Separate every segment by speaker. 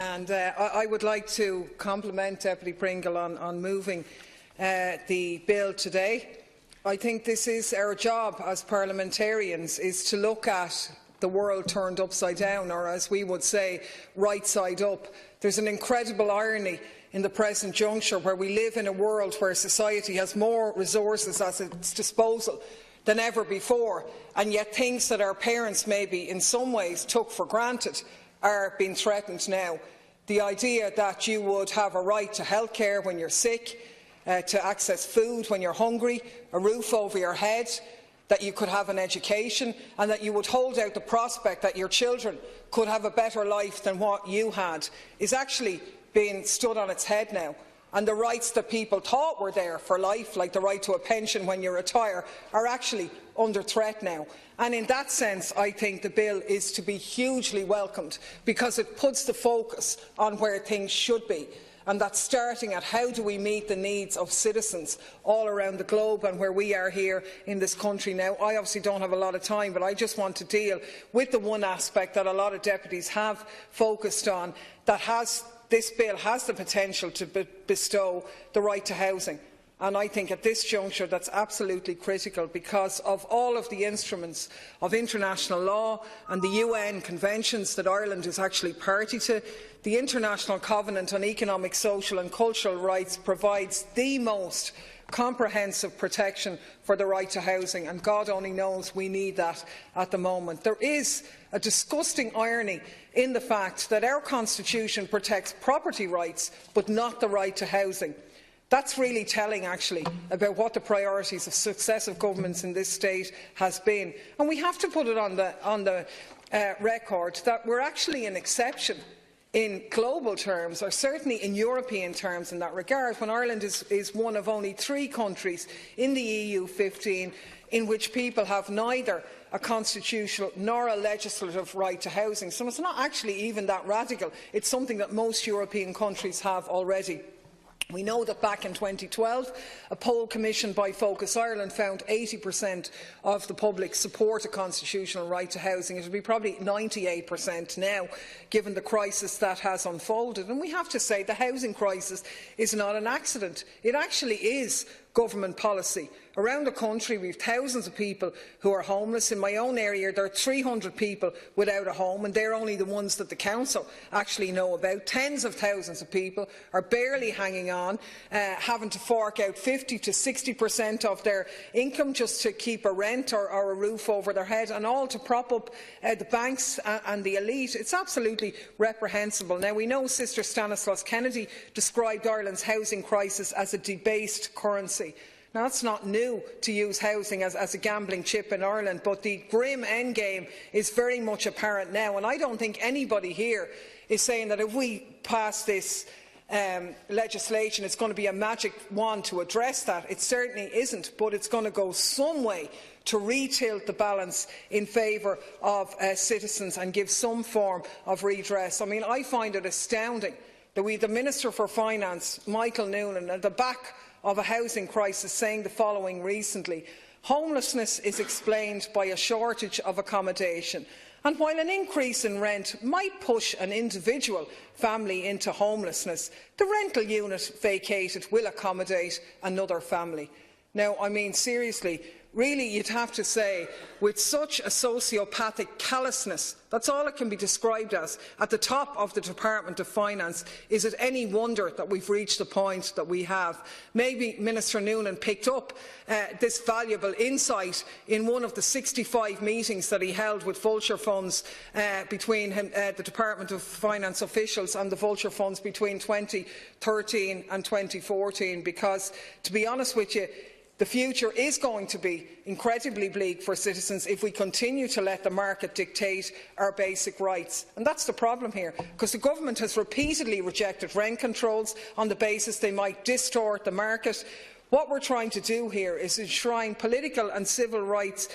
Speaker 1: And I would like to compliment Deputy Pringle on moving the bill today. I think this is our job as parliamentarians, is to look at the world turned upside down, or as we would say, right side up. There's an incredible irony in the present juncture where we live in a world where society has more resources at its disposal than ever before, and yet things that our parents maybe in some ways took for granted are being threatened now. The idea that you would have a right to health care when you're sick, to access food when you're hungry, a roof over your head, that you could have an education, and that you would hold out the prospect that your children could have a better life than what you had, is actually being stood on its head now. And the rights that people thought were there for life, like the right to a pension when you retire, are actually under threat now. And in that sense, I think the bill is to be hugely welcomed, because it puts the focus on where things should be. And that's starting at how do we meet the needs of citizens all around the globe and where we are here in this country now. I obviously don't have a lot of time, but I just want to deal with the one aspect that a lot of deputies have focused on, that this bill has the potential to bestow the right to housing. And I think at this juncture that's absolutely critical, because of all of the instruments of international law and the UN conventions that Ireland is actually party to. The International Covenant on Economic, Social and Cultural Rights provides the most comprehensive protection for the right to housing, and God only knows we need that at the moment. There is a disgusting irony in the fact that our Constitution protects property rights but not the right to housing. That's really telling, actually, about what the priorities of successive governments in this state has been. And we have to put it on the record that we're actually an exception in global terms, or certainly in European terms in that regard, when Ireland is one of only 3 countries in the EU 15 in which people have neither a constitutional nor a legislative right to housing. So it's not actually even that radical. It's something that most European countries have already. We know that back in 2012, a poll commissioned by Focus Ireland found 80% of the public support a constitutional right to housing. It would be probably 98% now, given the crisis that has unfolded. And we have to say the housing crisis is not an accident. It actually is government policy. Around the country, we have thousands of people who are homeless. In my own area, there are 300 people without a home, and they're only the ones that the council actually know about. Tens of thousands of people are barely hanging on, having to fork out 50 to 60% of their income just to keep a rent or a roof over their head, and all to prop up the banks and the elite. It's absolutely reprehensible. Now, we know Sister Stanislaus Kennedy described Ireland's housing crisis as a debased currency. Now, it's not new to use housing as a gambling chip in Ireland, but the grim endgame is very much apparent now. And I don't think anybody here is saying that if we pass this legislation, it's going to be a magic wand to address that. It certainly isn't, but it's going to go some way to retilt the balance in favour of citizens and give some form of redress. I mean, I find it astounding that the Minister for Finance, Michael Noonan, at the back of a housing crisis, saying the following recently: homelessness is explained by a shortage of accommodation, and while an increase in rent might push an individual family into homelessness, the rental unit vacated will accommodate another family. Now, I mean, seriously, really, you'd have to say, with such a sociopathic callousness, that's all it can be described as, at the top of the Department of Finance, is it any wonder that we've reached the point that we have? Maybe Minister Noonan picked up this valuable insight in one of the 65 meetings that he held with vulture funds between the Department of Finance officials and the vulture funds between 2013 and 2014, because, to be honest with you, the future is going to be incredibly bleak for citizens if we continue to let the market dictate our basic rights. And that's the problem here, because the government has repeatedly rejected rent controls on the basis they might distort the market. What we're trying to do here is enshrine political and civil rights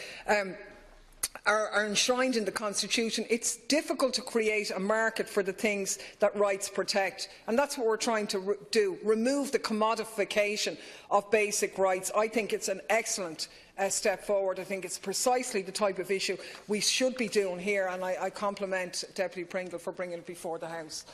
Speaker 1: are enshrined in the Constitution, it's difficult to create a market for the things that rights protect. And that's what we're trying to do, remove the commodification of basic rights. I think it's an excellent step forward. I think it's precisely the type of issue we should be doing here, and I compliment Deputy Pringle for bringing it before the House.